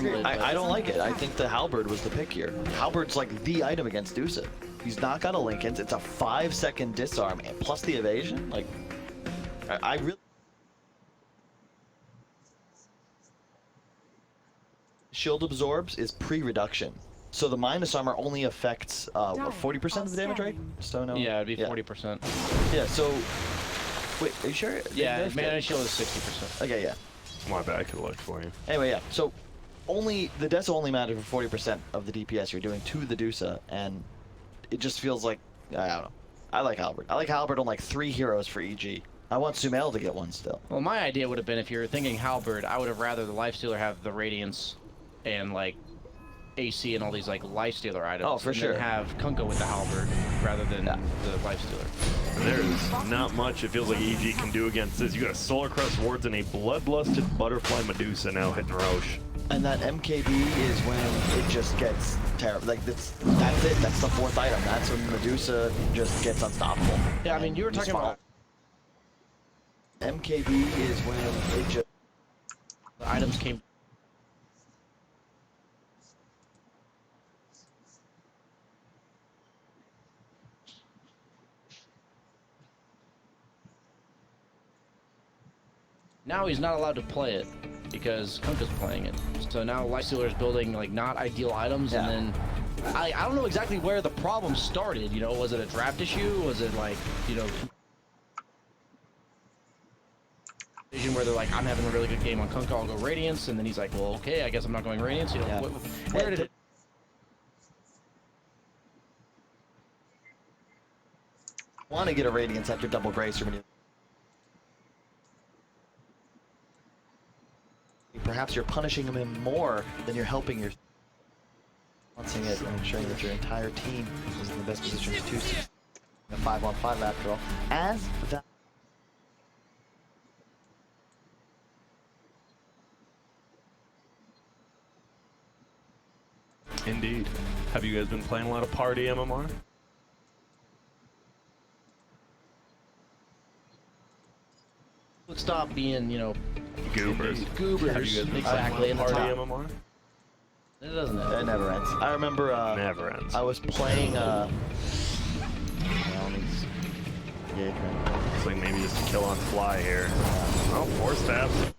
agree. I don't like it. I think the Halberd was the pick here. Halberd's like the item against Dusa. He's not got a Lincoln's. It's a 5-second disarm and plus the evasion. Like, I really. Shield absorbs is pre-reduction. So the minus armor only affects 40% of the damage, right? So no. Yeah, it'd be 40%. Yeah. So, wait, are you sure? Yeah, mana shield is 60%. Okay, yeah. My bad, I could look for you. Anyway, yeah. So, only the Deso only matters for 40% of the DPS you're doing to the Dusa, and it just feels like I don't know. I like Halberd. I like Halberd on like 3 heroes for EG. I want Sumail to get one still. Well, my idea would have been if you were thinking Halberd, I would have rather the Lifestealer have the Radiance and like AC and all these like Lifestealer items. Oh, for and sure. Then have Kunkka with the Halberd rather than the Lifestealer. There's not much it feels like EG can do against this. You got a Solar Crest Wards and a Bloodlusted Butterfly Medusa now hitting Roche. And that MKB is when it just gets terrible. Like that's it. That's the 4th item. That's when Medusa just gets unstoppable. Yeah, I mean you were talking about MKB is when it just the items came. Now he's not allowed to play it because Kunkka's playing it. So now Lifestealer is building like not ideal items, and then I don't know exactly where the problem started. You know, was it a draft issue? Was it like, you know, where they're like, I'm having a really good game on Kunkka, I'll go Radiance, and then he's like, well, okay, I guess I'm not going Radiance. You know, where did it? want to get a Radiance after double Grace or perhaps you're punishing him more than you're helping your balancing it and ensuring that your entire team is in the best position to see a 5-on-5 after all. As that Indeed. Have you guys been playing a lot of party MMR? Would stop being, you know, Goobers. Goobers. Have you guys been Exactly. playing a lot of party MMR? It doesn't. it never ends. I remember Never ends. I was playing Looks like maybe just a kill on fly here. Oh, 4 stabs.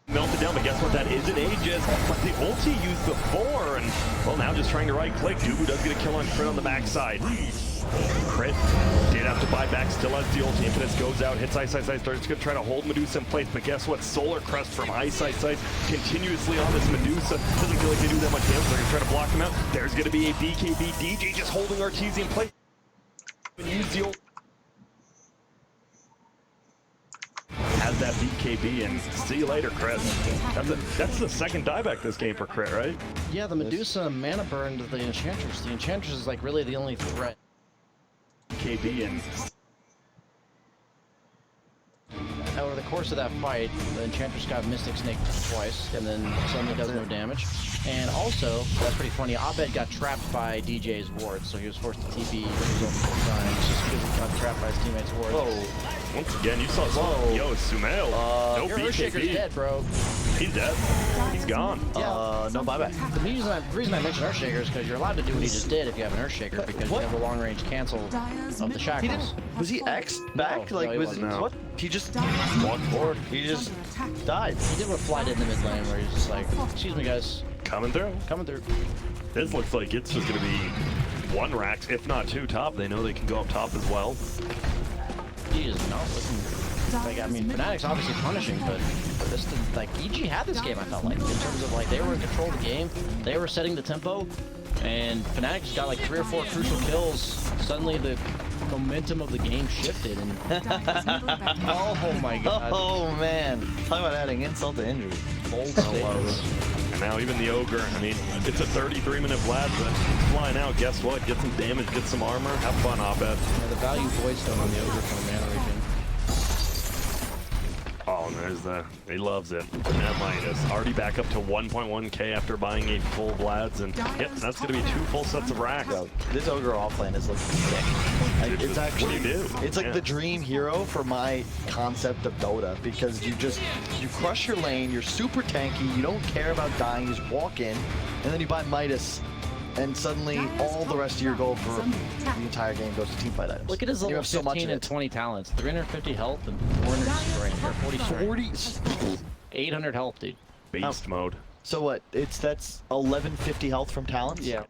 Melted down, but guess what? That is an Aegis. But the ulti used before, and well, now just trying to right-click. Dubu does get a kill on Crit on the backside. Crit did have to buy back, still has the ulti. Impetus goes out, hits Ice, starts to try to hold Medusa in place, but guess what? Solar Crest from Ice continuously on this Medusa. Doesn't feel like they do that much damage. They're going to try to block him out. There's going to be a BKB. DJ just holding Arteezy in place. Use the ult. Has that BKB, and see you later, Crit. That's the second dieback this game for Crit, right? Yeah, the Medusa mana burned the Enchantress. The Enchantress is like really the only threat. BKB and over the course of that fight, the Enchantress got Mystic Snake twice, and then suddenly does no damage. And also, that's pretty funny, Abed got trapped by DJ's ward, so he was forced to TP multiple times just because he got trapped by his teammate's ward. whoa. Once again, you saw some. Yo, Sumail. No Your BKB. Earthshaker's dead, bro. He's dead. He's gone. Yeah. no buyback. The reason I mentioned Earthshaker is because you're allowed to do what he just did if you have an Earthshaker, because you have a long-range cancel of the shackles. Was he X back? No, like no, he was wasn't. what? He just walked forward. He just died. He did what Fly did in the mid lane, where he's just like, excuse me, guys. Coming through. Coming through. This looks like it's just going to be 1 Rax, if not 2 top. They know they can go up top as well. He is not looking. Like, I mean, Fnatic's obviously punishing, but this, like, EG had this game, I felt like, in terms of, like, they were in control of the game, they were setting the tempo, and Fnatic's got, like, 3 or 4 crucial kills. Suddenly, the momentum of the game shifted, and... oh, my God. Oh, man. Talk about adding insult to injury. Bold statements. And now even the Ogre, I mean, it's a 33-minute Vlad, but flying out, guess what? Get some damage, get some armor, have fun, Abed. Yeah, the value Void Stone on the Ogre from the mana regen. Oh, and there's the, he loves it. That Midas already back up to 1.1k after buying a full Vlad's, and yep, that's going to be 2 full sets of racks. Bro, this Ogre off lane is looking sick. Dude, It's actually, what do you do? it's like Yeah. the dream hero for my concept of Dota, because you crush your lane, you're super tanky, you don't care about dying, you just walk in, and then you buy Midas, and suddenly all the rest of your gold for the entire game goes to teamfight items. Look at his You level have so much 15 in and it. 20 talents. 350 health and 400 strength, or 40 strength. 40. 800 health, dude. Beast mode. So what? That's 1150 health from talents? Yeah.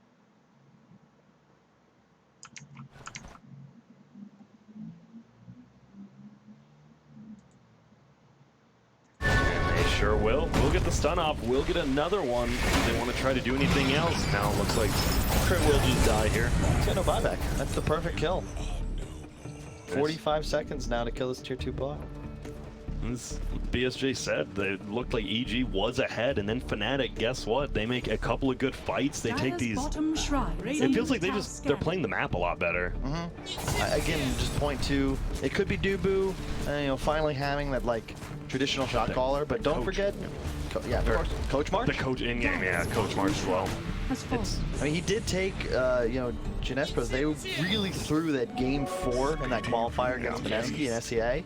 They sure will. We'll get the stun off. We'll get another one if they want to try to do anything else. Now it looks like Crit will just die here. He's got no buyback. That's the perfect kill. 45 seconds now to kill this tier 2 bot. As BSJ said, they looked like EG was ahead, and then Fnatic, guess what? They make a couple of good fights. They take these. It feels like they're playing the map a lot better. Again, just point to, it could be Dubu, finally having that like traditional shot caller, but don't forget, of course, Coach March. The coach in game, yeah, Coach March as well. I mean, he did take, Genespros. They really threw that game 4 in that qualifier against Mineski and SEA.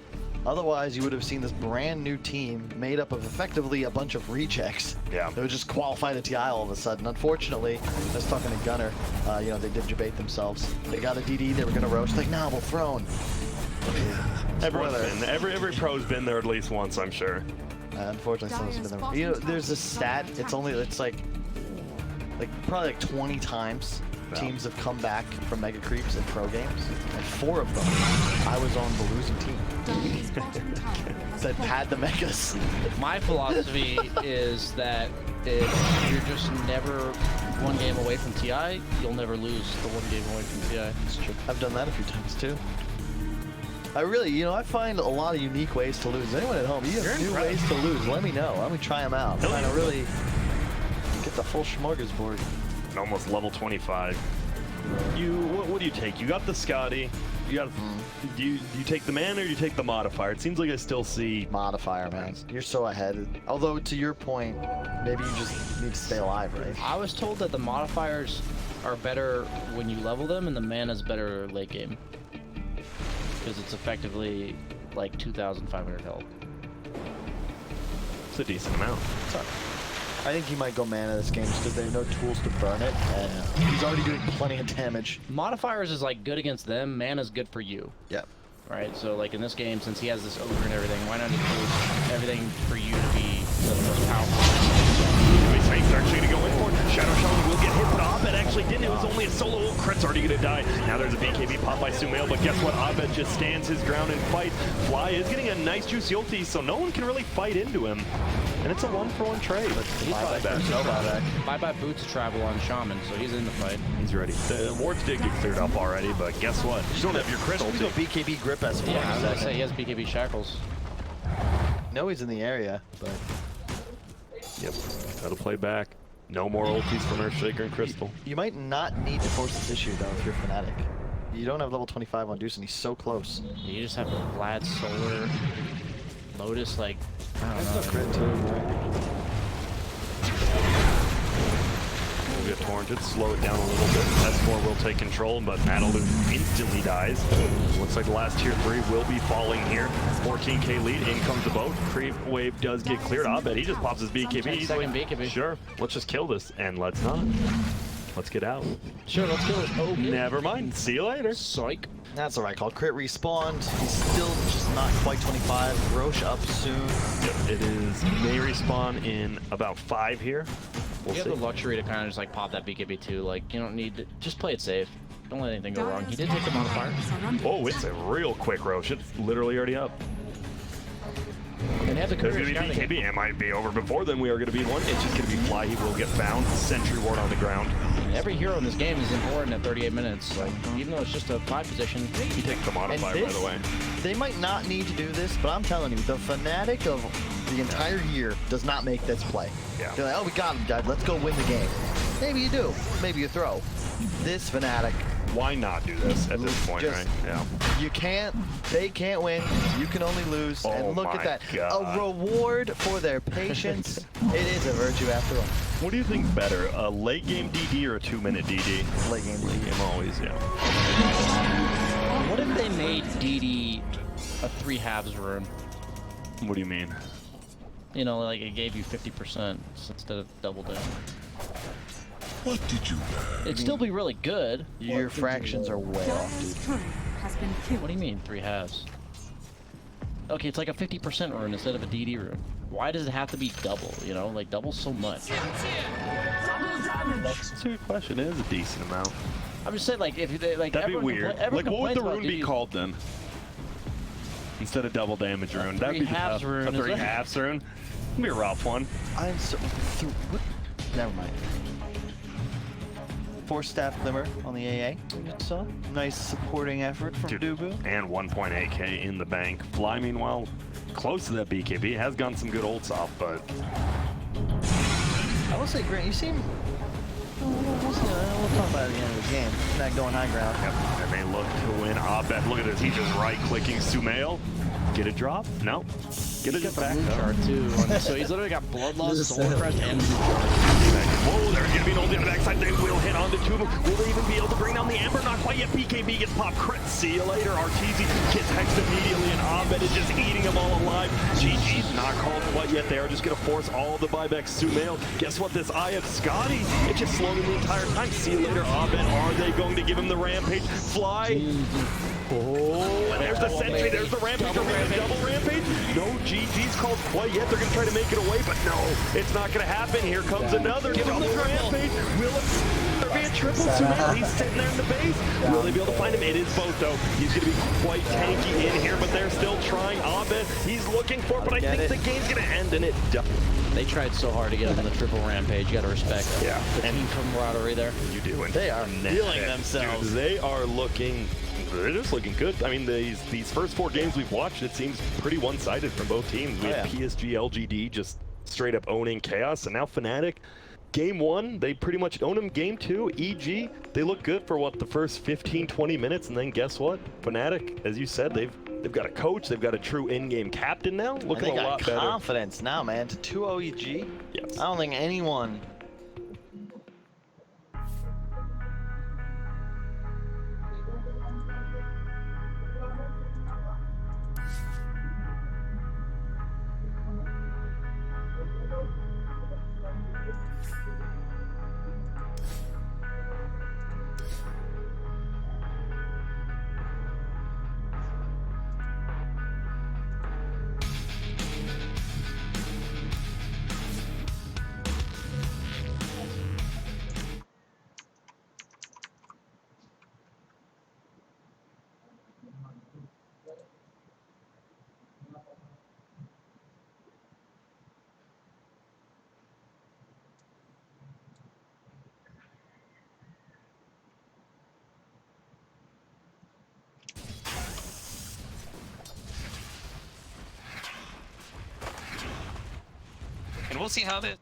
Otherwise, you would have seen this brand new team made up of effectively a bunch of rejects. Yeah. They would just qualify the TI all of a sudden. Unfortunately, I was talking to Gunner, they did debate themselves. They got a DD, they were going to roast. Like, nah, we'll throne. Everyone's been, every pro's been there at least once, I'm sure. Unfortunately, someone's been there. There's a stat, it's like probably like 20 times teams have come back from Mega Creeps in pro games, and 4 of them, I was on the losing team that had the Megas. My philosophy is that if you're just never one game away from TI, you'll never lose the one game away from TI. It's true. I've done that a few times too. I really, I find a lot of unique ways to lose. Anyone at home, you have new ways to lose, let me know. Let me try them out. I'm trying to really get the full smorgasbord. Almost level 25. What do you take? You got the Scotty. You got. Do you take the man or do you take the modifier? It seems like I still see modifier, man. You're so ahead. Although to your point, maybe you just need to stay alive, right? I was told that the modifiers are better when you level them, and the mana's better late game because it's effectively like 2,500 health. It's a decent amount. Sorry. I think he might go mana this game just because they have no tools to burn it, and he's already doing plenty of damage. Modifiers is like good against them, mana's good for you. Yep. Right, so like in this game, since he has this ogre and everything, why not just use everything for you to be the most powerful? He's actually going to go in for it. Shadow Shaman will get hit, but Abed actually didn't. It was only a solo. Crit's already going to die. Now there's a BKB pop by Sumail, but guess what? Abed just stands his ground and fights. Fly is getting a nice juicy ulti, so no one can really fight into him. And it's a 1-for-1 trade. Bye-bye boots travel on Shaman, so he's in the fight. He's ready. The wards did get cleared up already, but guess what? You don't have your crystal. He's got BKB grip as well. Yeah, I was going to say he has BKB shackles. No, he's in the area, but... Yep, gotta play back. No more ultis from Earthshaker and Crystal. You might not need to force this issue, though, if you're Fnatic. You don't have level 25 on Deuce, and he's so close. You just have Vlad, Solar, Lotus, like, I don't know. That's no crit, too, right? We'll get torrented, slow it down a little bit. S4 will take control, but Adaloo instantly dies. Looks like the last tier 3 will be falling here. 14k lead, in comes the boat. Creep wave does get cleared. I bet he just pops his BKB. He's Second like, BKB. sure, let's just kill this, and let's not. Let's get out. Sure, let's kill it. Oh, Never mind. See you later. Psych. That's the right call. Crit respawned. He's still just not quite 25. Roche up soon. Yep, it is. May respawn in about 5 here. We'll You see. have the luxury to kind of just like pop that BKB too. Like, you don't need to, just play it safe. Don't let anything go wrong. He did take the modifier. Oh, it's a real quick Roche. It's literally already up. And they have the There's courage. going to be BKB. It might be over before then. We are going to be one. It's just going to be Fly. He will get found. Sentry ward on the ground. Every hero in this game is important at 38 minutes. Like, even though it's just a 5 position. He takes the modifier, by the way. They might not need to do this, but I'm telling you, the Fnatic of the entire year does not make this play. Yeah. They're like, oh, we got him, guys. Let's go win the game. Maybe you do. Maybe you throw. This Fnatic, Why not do this at this point, Just- right? Yeah. You can't, they can't win, you can only lose, Oh and look my at that. God. A reward for their patience. It is a virtue after all. What do you think better, a late game DD or a 2-minute DD? Late game Late game always, yeah. What if they made DD a 3 halves rune? What do you mean? You know, like it gave you 50% instead of double damage. What did you learn? It'd still be really good. Your fractions are way off, Dire's dude. turret has been killed. What do you mean 3 halves? Okay, it's like a 50% rune instead of a DD rune. Why does it have to be double? You know, like double so much. That's a good question. It is a decent amount. I'm just saying, like, if they like That'd be everyone weird. everyone Like, what would the complains about rune be DD. called then? Instead of double damage rune. That'd be 3 halves the rune, a is 3 it? halves rune. It'd be a rough one. I'm so. What? Never mind. 4-staff glimmer on the AA. So nice supporting effort from Dude, Dubu. and 1.8k in the bank. Fly, meanwhile, close to that BKB. Has gotten some good ults off, but I will say, Grant, you seem. We'll talk about it at the end of the game. Not going high ground. yep. And they look to win. Abed, look at this. He's just right-clicking Sumail. Get a drop? No. Get it back. Moon No. chart too. So he's literally got blood loss, soul crest, and moon chart. Whoa, there's gonna be an ult in the backside. They will hit onto two of them. Will they even be able to bring down the Ember? Not quite yet. BKB gets popped. Crit. See you later. Arteezy gets hexed immediately, and Abed is just eating them all alive. GG's not called quite yet. They are just gonna force all the buybacks. Sumail. Guess what? This Eye of Scotty, it's just slowing the entire time. See you later, Abed. Are they going to give him the rampage? Fly. Oh, and there's the sentry. There's the rampage. Double rampage. No GG's called quite yet. They're going to try to make it away, but no, it's not going to happen. Here comes another double rampage. Will it be a triple? Sumail, he's sitting there in the base. Will they be able to find him? It is both, though. He's going to be quite tanky in here, but they're still trying. Abed, he's looking for it, but I think the game's going to end, and it does. They tried so hard to get him in the triple rampage. You gotta respect Yeah. the team camaraderie there. You do, and They are Nah, feeling themselves. Dude, they are looking. They're just looking good. I mean, these first 4 games we've watched, it seems pretty one-sided from both teams. We have PSG, LGD just straight up owning Chaos, and now Fnatic. Game 1, they pretty much own them. Game 2, EG, they look good for what, the first 15, 20 minutes, and then guess what? Fnatic, as you said, they've got a coach, they've got a true in-game captain now. And Looking they a got lot better. confidence now, man. To 2-0 EG. Yes. I don't think anyone. And we'll see how this.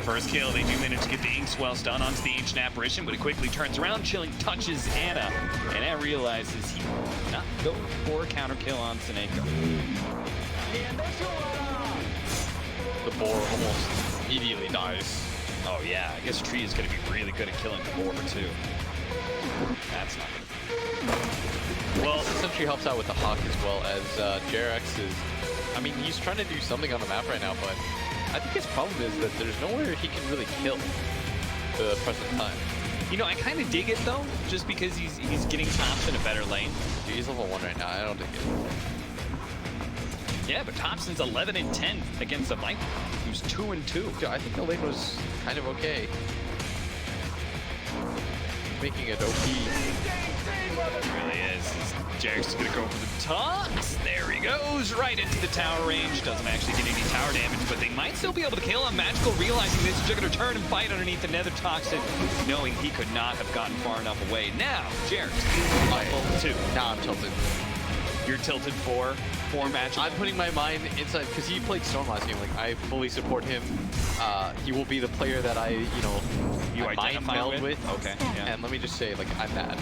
First kill, they do manage to get the Inkswell stun onto the ancient apparition, but it quickly turns around. Chilling touches Anna, and Anna realizes he will not go for a counter kill on Seneko. The boar almost immediately dies. Oh yeah, I guess Tree is going to be really good at killing Core too. That's not good. Well, Sentry helps out with the Hawk as well as JRX is. I mean, he's trying to do something on the map right now, but I think his problem is that there's nowhere he can really kill the present time. You know, I kind of dig it though, just because he's getting Thompson a better lane. Dude, he's level 1 right now. I don't dig it. Yeah, but Thompson's 11 and 10 against the Viper, who's 2 and 2. Dude, I think the lane was kind of okay. Making it OP. It really is. JRX is gonna go for the toss. There he goes, right into the tower range. Doesn't actually get any tower damage, but they might still be able to kill him. Magical realizing this is just gonna turn and fight underneath the Nether Toxin, knowing he could not have gotten far enough away. Now, JRX, level 2. Now I'm tilted. You're tilted for Magical. I'm putting my mind inside because he played Storm last game. Like I fully support him. He will be the player that I mind meld with. Okay. Yeah. And let me just say, like, I'm mad.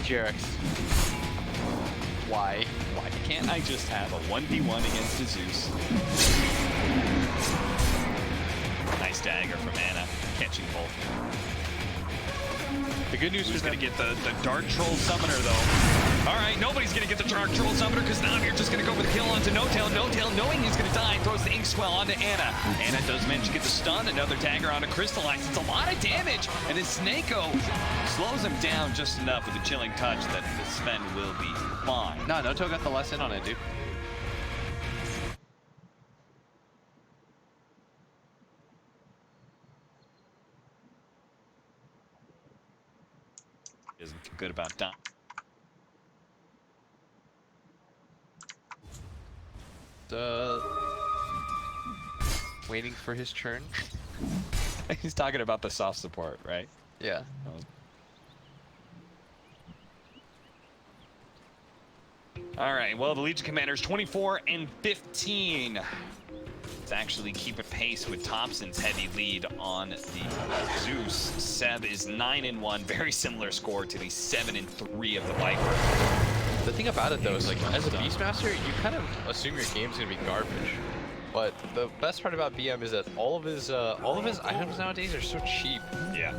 JRX. Why? Why can't I just have a 1v1 against a Zeus? Nice dagger from Ana, catching both. The good news Who's is gonna get the Dark Troll Summoner though? All right, nobody's gonna get the Dark Troll Summoner because NAVI are just gonna go for the kill onto No-Tail. No-Tail, knowing he's gonna die, throws the Ink Swell onto Ana. Ana does manage to get the stun, another dagger onto Crystallize. It's a lot of damage, and then Snako slows him down just enough with a chilling touch that the Sven will be fine. No, No-Tail got the lesson on it, dude. Isn't feel good about Dom. Waiting for his turn. He's talking about the soft support, right? Yeah. All right, well, the Legion Commander's 24 and 15. It's actually keeping pace with Thompson's heavy lead on the Zeus. Seb is 9 and 1, very similar score to the 7 and 3 of the Viper. The thing about it though is, like, as a Beastmaster, you kind of assume your game's gonna be garbage. But the best part about BM is that all of his items nowadays are so cheap. Yeah.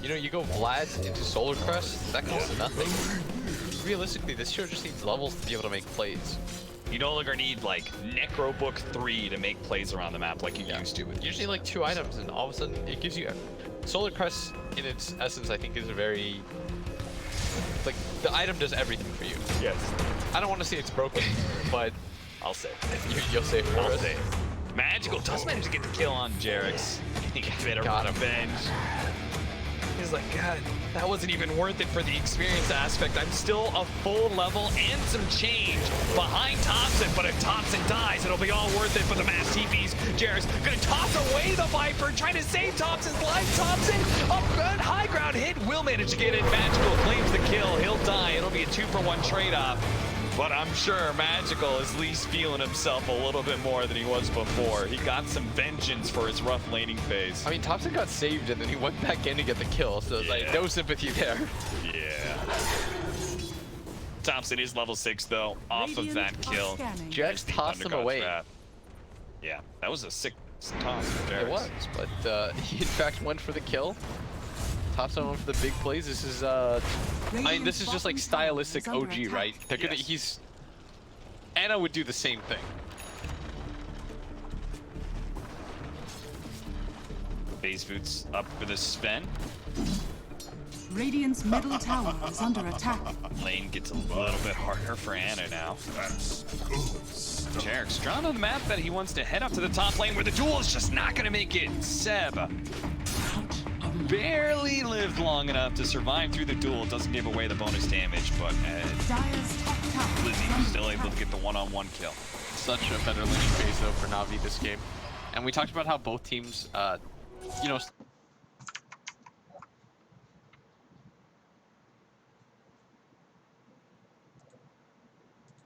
You know, you go Vlad into Solar Crest, that costs nothing. Realistically, this show just needs levels to be able to make plays. You no longer need, like, Necro Book 3 to make plays around the map like you used to. You just need, like, 2 items, and all of a sudden, it gives you... Solar Crest, in its essence, I think is a very... Like, the item does everything for you. Yes. I don't want to say it's broken, but... I'll say You'll say it for us. say it. Magical does manage to get the kill on JRX. He got a bit of revenge. He's like, God, that wasn't even worth it for the experience aspect. I'm still a full level and some change behind Thompson, but if Thompson dies, it'll be all worth it for the mass TPs. JRX gonna toss away the Viper, trying to save Thompson's life. Thompson, a good high ground hit, will manage to get it. Magical claims the kill, he'll die. It'll be a 2-for-1 trade-off. But I'm sure Magical is at least feeling himself a little bit more than he was before. He got some vengeance for his rough laning phase. I mean, Thompson got saved and then he went back in to get the kill, so it's like, no sympathy there. Yeah. Thompson is level 6 though, off of that kill. JRX tossed him away. Yeah, that was a sick toss for JRX. It was, but he in fact went for the kill. Thompson went for the big plays. This is I mean, this is just like stylistic OG, right? They're gonna Ana would do the same thing. Base boots up for the Sven. Radiant's middle tower is under attack. Lane gets a little bit harder for Ana now. JRX drawn on the map that he wants to head up to the top lane where the duel is just not going to make it. Seb barely lived long enough to survive through the duel. Doesn't give away the bonus damage, but Lizzie was still able to get the one-on-one kill. Such a better laning phase though for NAVI this game. And we talked about how both teams, you know,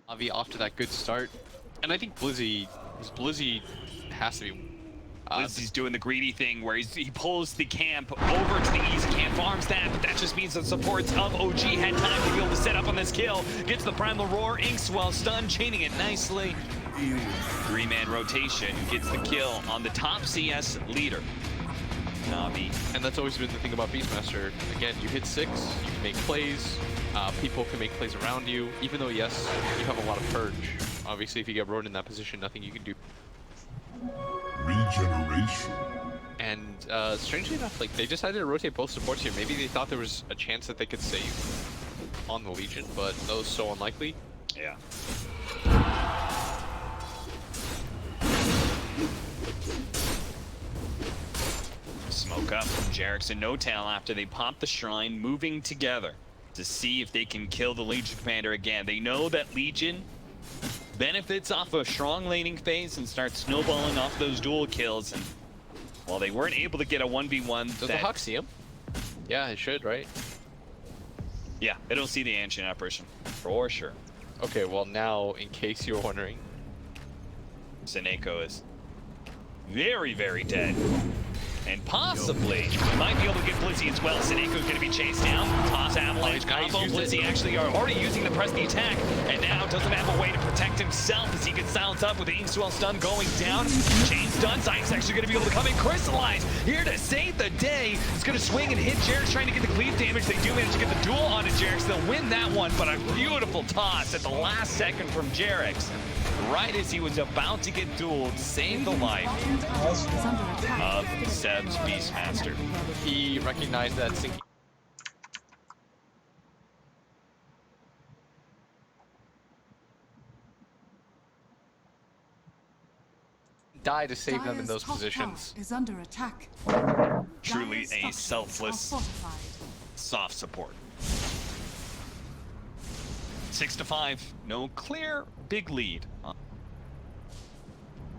NAVI off to that good start. And I think Blizzy has to be... Lizzie's doing the greedy thing where he pulls the camp over to the east camp, farms that, but that just means the supports of OG had time to be able to set up on this kill. Gets the Primal Roar, Inkswell stun, chaining it nicely. 3-man rotation, gets the kill on the top CS leader. Navi. And that's always been the thing about Beastmaster. Again, you hit 6, you can make plays, people can make plays around you, even though, yes, you have a lot of purge. Obviously, if you get Ronin in that position, nothing you can do. Regeneration. And strangely enough, like, they decided to rotate both supports here. Maybe they thought there was a chance that they could save on the Legion, but that was so unlikely. Yeah. Smoke up from Jarex and No Tail after they pop the shrine, moving together to see if they can kill the Legion commander again. They know that Legion benefits off a strong laning phase and starts snowballing off those dual kills. And while they weren't able to get a 1v1, Does the Hawk see him? Yeah, it should, right? Yeah, it'll see the Ancient apparition for sure. Okay, well now, in case you're wondering, Seneko is very, very dead. And possibly, might be able to get Blizzy as well. Seneco's going to be chased down. Toss Avalanche combo. Blizzy actually are already using the press the attack. And now doesn't have a way to protect himself as he gets silenced up with the Inkswell stun going down. Chain stun. Zayek's actually going to be able to come in. Crystallize here to save the day. It's going to swing and hit Jarex trying to get the cleave damage. They do manage to get the duel onto Jarex. They'll win that one, but a beautiful toss at the last second from Jarex. Right as he was about to get dueled, save the life of Seb's Beastmaster. he recognized that sinking. Die to save them in those positions. Is under attack. Truly Dire's a structures selfless, are fortified. soft support. 6-5, no clear big lead.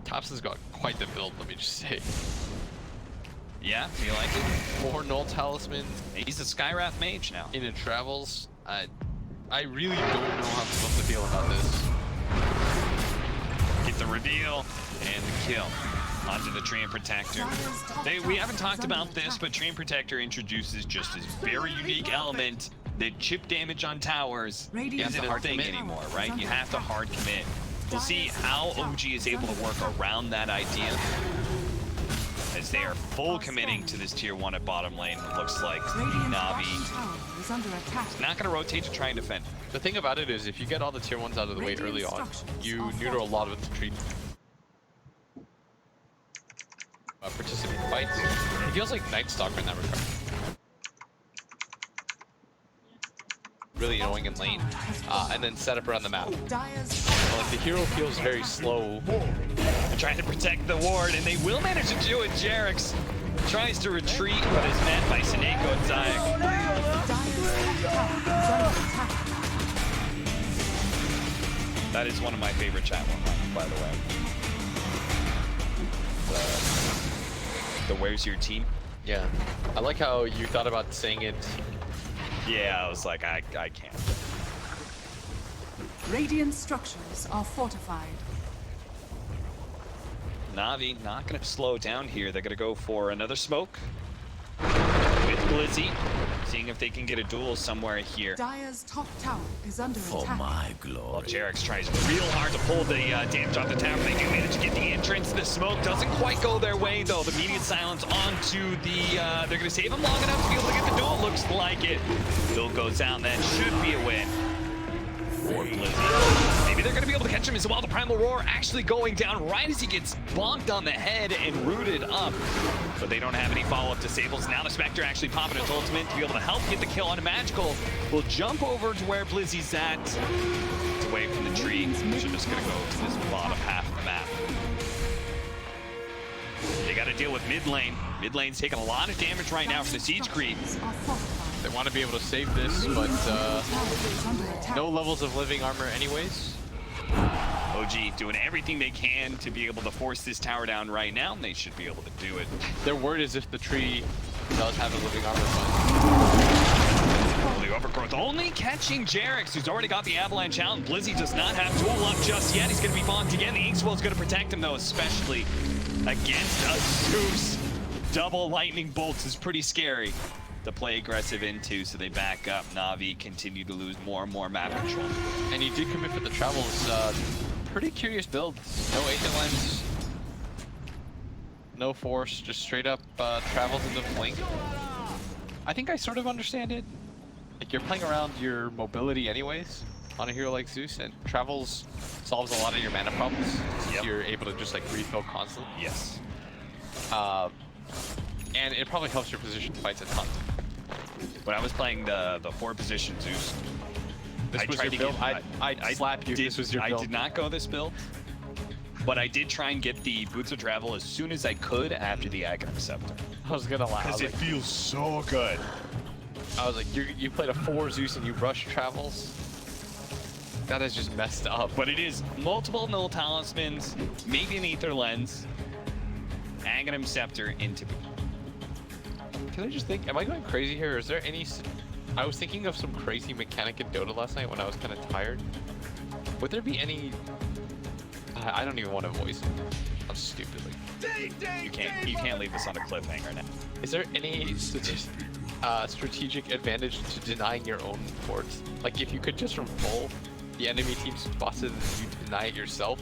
Tops has got quite the build, let me just say. Yeah, you like it? 4 Null Talismans He's a Skywrath mage now. in it travels. I really don't know how I'm supposed to feel about this. Get the reveal and the kill onto the Treant Protector. We haven't talked about this, but Treant Protector introduces just this very unique element that chip damage on towers isn't a thing anymore, right? You have to hard commit. We'll see how OG is able to work around that idea as they are full committing to this tier 1 at bottom lane. It looks like Navi Is under attack. is not going to rotate to try and defend. The thing about it is, if you get all the tier 1s out of the way early on, you neuter a lot of the treat. Participate in fights. It feels like Night Stalker in that regard. Really annoying in lane, and then set up around the map. Dire's Like the hero feels very slow. They're trying to protect the ward, and they will manage to do it. Jarex tries to retreat, but is met by Seneko and Zayek. That is one of my favorite chat one, by the way. The where's your team? Yeah. I like how you thought about saying it. Yeah, I was like, I can't. Radiant structures are fortified. Navi not going to slow down here. They're going to go for another smoke with Blizzy, seeing if they can get a duel somewhere here. Dire's top tower is under attack. Well, Jarex tries real hard to pull the damage off the tower. They do manage to get the entrance. The smoke doesn't quite go their way, though. The immediate silence onto the... they're going to save him long enough to be able to get the duel. Looks like it. Duel goes out. That should be a win for Blizzy. Maybe they're going to be able to catch him as well. The Primal Roar actually going down right as he gets bonked on the head and rooted up. But they don't have any follow-up disables. Now the Spectre actually popping its ultimate to be able to help get the kill on a Magical. Will jump over to where Blizzy's at. It's away from the tree. So just going to go to this bottom half of the map. They got to deal with mid lane. Mid lane's taking a lot of damage right now from the siege creep. They want to be able to save this, but no levels of living armor anyways. OG doing everything they can to be able to force this tower down right now, and they should be able to do it. Their word is if the tree does have a living armor Holy overgrowth only catching Jarex, who's already got the Avalanche out, and Blizzy does not have duel up just yet. He's going to be bonked again. The Inkswell's going to protect him, though, especially against a Zeus. Double lightning bolts is pretty scary to play aggressive into, so they back up. Navi continue to lose more and more map control. And he did commit for the travels. Pretty curious build. No Aether Lens. No force, just straight up travels into flank. I think I sort of understand it. Like, you're playing around your mobility anyways on a hero like Zeus, and travels solves a lot of your mana problems. Yep. You're able to just like refill constantly. Yes. And it probably helps your position fights a ton. When I was playing the 4-position Zeus, This was your build. I'd slap you if this was your build. I did not go this build, but I did try and get the Boots of Travel as soon as I could after the Aghanim Scepter. I was gonna laugh. Because it feels so good. I was like, you played a 4 Zeus and you rush travels? That is just messed up. But it is multiple null talismans, maybe an Aether Lens, Aghanim Scepter into. Can I just think, am I going crazy here? Or is there any... I was thinking of some crazy mechanic in Dota last night when I was kind of tired. Would there be any... I don't even want to voice it. I'm stupidly. You can't leave this on a cliffhanger now. Is there any strategic advantage to denying your own wards? Like, if you could just from full, the enemy team spots it and you deny it yourself?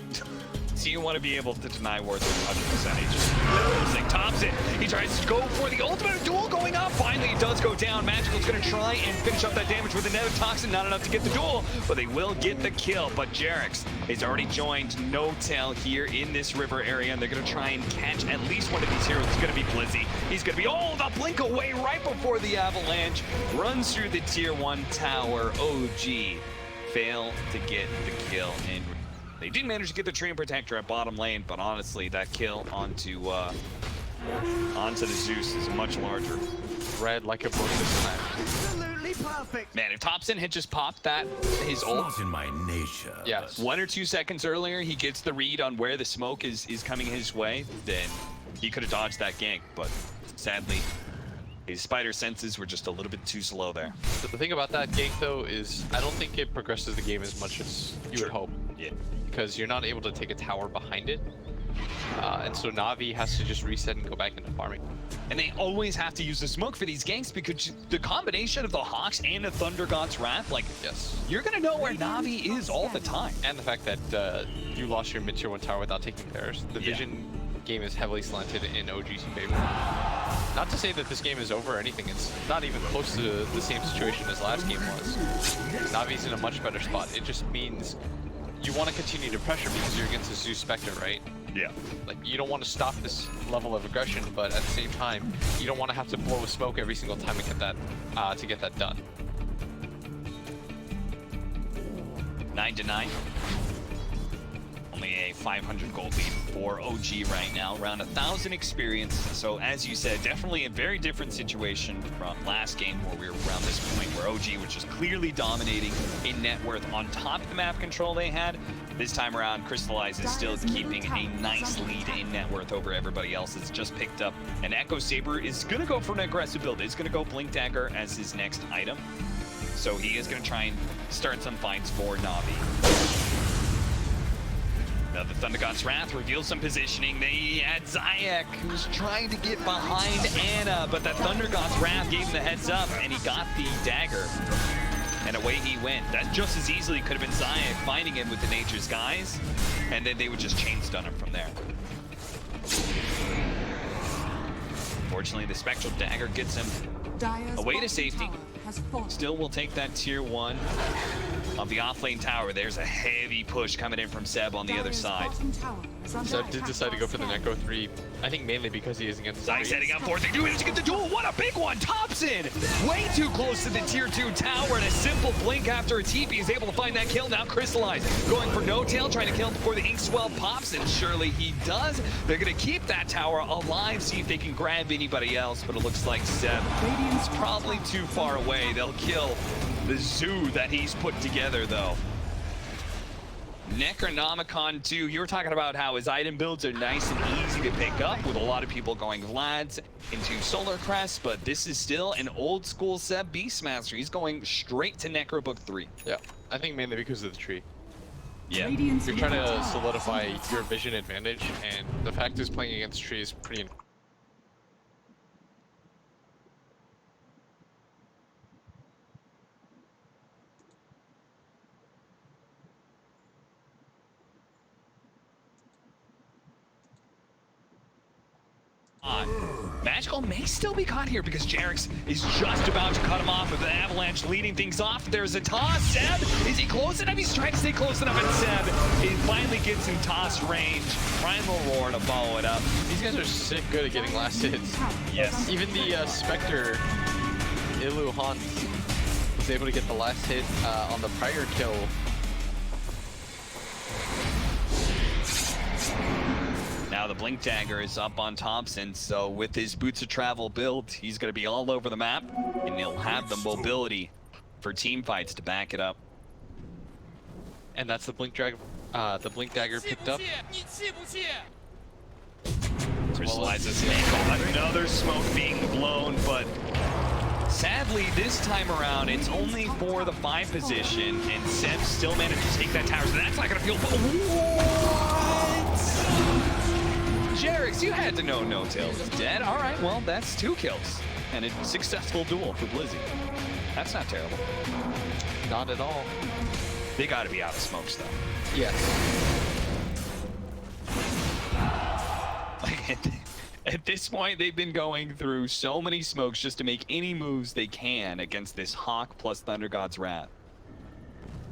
So you want to be able to deny wards 100%. He just tops it. He tries to go for the ultimate duel going up. Finally, it does go down. Magical's going to try and finish up that damage with a Nether Toxin. Not enough to get the duel, but they will get the kill. But Jerix has already joined No Tail here in this river area, and they're going to try and catch at least one of these heroes. It's going to be Blizzy. He's going to be, oh, the blink away right before the avalanche. Runs through the tier 1 tower. OG fail to get the kill in. They did manage to get the Treant Protector at bottom lane, but honestly, that kill onto the Zeus is much larger. Red like a book this time. Absolutely perfect. Man, if Thompson had just popped that, his ult, Not in my nature. Yes. 1 or 2 seconds earlier, he gets the read on where the smoke is coming his way, then he could have dodged that gank, but sadly, his spider senses were just a little bit too slow there. So the thing about that gank, though, is I don't think it progresses the game as much as you would hope. Yeah. Because you're not able to take a tower behind it. And so Navi has to just reset and go back into farming. And they always have to use the smoke for these ganks because the combination of the Hawks and the Thunder God's Wrath, like, Yes. you're going to know where Navi is all the time. And the fact that you lost your mid-tier 1 tower without taking theirs. The vision game is heavily slanted in OG's favor. Not to say that this game is over or anything, it's not even close to the same situation as last game was. Navi's in a much better spot. It just means you want to continue to pressure because you're against a Zeus Spectre, right? Yeah. Like, you don't want to stop this level of aggression, but at the same time, you don't want to have to blow a smoke every single time to get that done. 9-9. Only a 500 gold lead for OG right now, around 1,000 experience. So as you said, definitely a very different situation from last game where we were around this point where OG was just clearly dominating in net worth on top of the map control they had. This time around, Crystallize is still keeping a nice lead in net worth over everybody else. It's just picked up. And Echo Saber is going to go for an aggressive build. He's going to go Blink Dagger as his next item. So he is going to try and start some fights for Navi. Now the Thunder God's Wrath reveals some positioning. They had Zayak, who's trying to get behind Anna, but that Thunder God's Wrath gave him the heads up, and he got the dagger. And away he went. That just as easily could have been Zayak finding him with the Nature's Guise, and then they would just chain stun him from there. Fortunately, the Spectral Dagger gets him away to safety. Still will take that tier 1 of the offlane tower. There's a heavy push coming in from Seb on the other side. Seb did decide to go for the Necro 3, I think mainly because he is against Zai's heading up for it. They do manage to get the duel. What a big one! Thompson! Way too close to the tier 2 tower, and a simple blink after a TP is able to find that kill. Now Crystallize going for No Tail, trying to kill him before the Inkswell pops, and surely he does. They're going to keep that tower alive, see if they can grab anybody else, but it looks like Seb is probably too far away. They'll kill the zoo that he's put together, though. Necronomicon 2, you were talking about how his item builds are nice and easy to pick up, with a lot of people going Vlad's into Solar Crest, but this is still an old school Seb Beastmaster. He's going straight to Necrobook 3. Yeah, I think mainly because of the tree. Yeah. You're trying to solidify your vision advantage, and the fact is playing against tree is pretty Magical may still be caught here because Jarex is just about to cut him off with the Avalanche leading things off. There's a toss. Seb, is he close enough? He's trying to stay close enough, and Seb, he finally gets in toss range. Primal Roar to follow it up. These guys are sick good at getting last hits. Yes. Even the Spectre, Ilu Hunt, was able to get the last hit on the prior kill. Now the Blink Dagger is up on Thompson, so with his Boots of Travel build, he's going to be all over the map, and he'll have the mobility for team fights to back it up. And that's the Blink Dagger picked up. Crystallizes another smoke being blown, but sadly this time around it's only for the 5 position, and Seb still managed to take that tower, so that's not going to feel... What? Jarex, you had to know No Tails is dead. All right, well, that's 2 kills and a successful duel for Blizzy. That's not terrible. Not at all. They got to be out of smokes, though. Yes. At this point, they've been going through so many smokes just to make any moves they can against this Hawk plus Thunder God's Wrath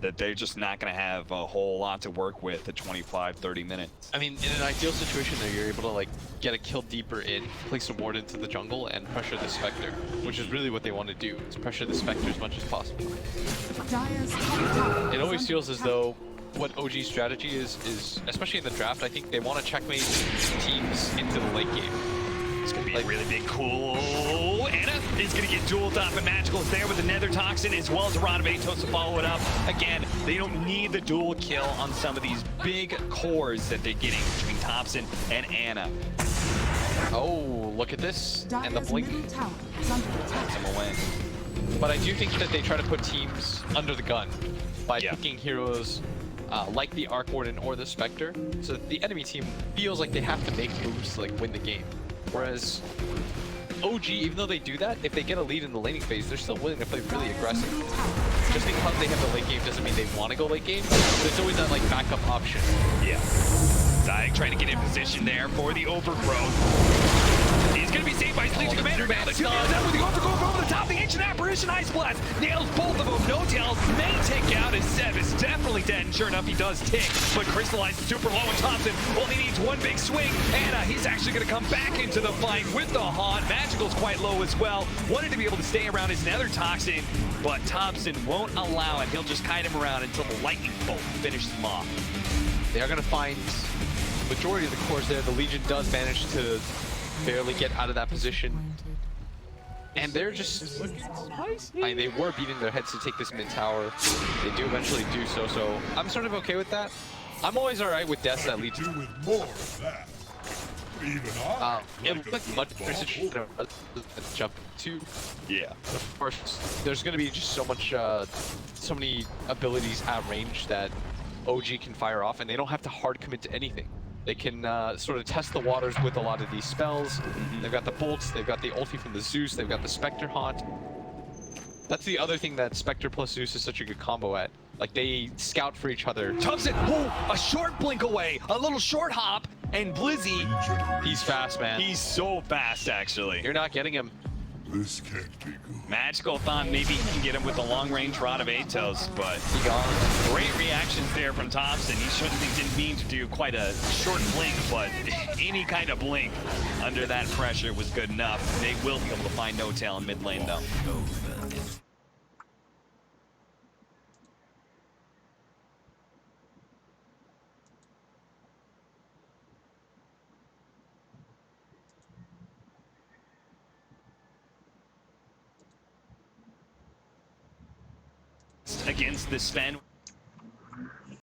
that they're just not going to have a whole lot to work with at 25-30 minutes. I mean, in an ideal situation though, you're able to like get a kill deeper in, place a ward into the jungle, and pressure the Spectre, which is really what they want to do, is pressure the Spectre as much as possible. It always feels as though what OG's strategy is, especially in the draft, I think they want to checkmate teams into the late game. It's going to be a really big cool. Anna is going to get dueled up, and Magical is there with the Nether Toxin as well as a Rod of Atos to follow it up. Again, they don't need the dual kill on some of these big cores that they're getting between Thompson and Anna. Oh, look at this. And the Blink Taps Them away. But I do think that they try to put teams under the gun by picking heroes like the Arc Warden or the Spectre, so that the enemy team feels like they have to make moves to like win the game. Whereas OG, even though they do that, if they get a lead in the laning phase, they're still willing to play really aggressive. Just because they have the late game doesn't mean they want to go late game. There's always that like backup option. Yeah. Dyke trying to get in position there for the overgrowth. He's going to be saved by his Legion Commander. Now the 2 guys out with the overgrowth over the top. The Ancient Apparition Ice Blast nails both of them. No Tails may tick out as Seb is definitely dead, and sure enough, he does tick. But Crystallize is super low, and Thompson only needs 1 big swing. And he's actually going to come back into the fight with the Haunt. Magical's quite low as well. Wanted to be able to stay around his Nether Toxin, but Thompson won't allow it. He'll just kite him around until the Lightning Bolt finishes him off. They are going to find the majority of the cores there. The Legion does manage to barely get out of that position. And they're just... I mean, they were beating their heads to take this mid tower. They do eventually do so, so I'm sort of okay with that. I'm always alright with deaths that lead to... More of that. Even I. It looks like much better situation to jump to. Yeah. Of course, there's going to be just so much, so many abilities at range that OG can fire off, and they don't have to hard commit to anything. They can sort of test the waters with a lot of these spells. They've got the bolts, they've got the ulti from the Zeus, they've got the Spectre Haunt. That's the other thing that Spectre plus Zeus is such a good combo at. Like, they scout for each other. Thompson, a short blink away, a little short hop, and Blizzy. He's fast, man. He's so fast, actually. You're not getting him. This can't be good. Magical thought maybe he can get him with the long-range Rod of Atos, but great reactions there from Thompson. He didn't mean to do quite a short blink, but any kind of blink under that pressure was good enough. They will be able to find No Tail in mid lane, though. Against the Sven.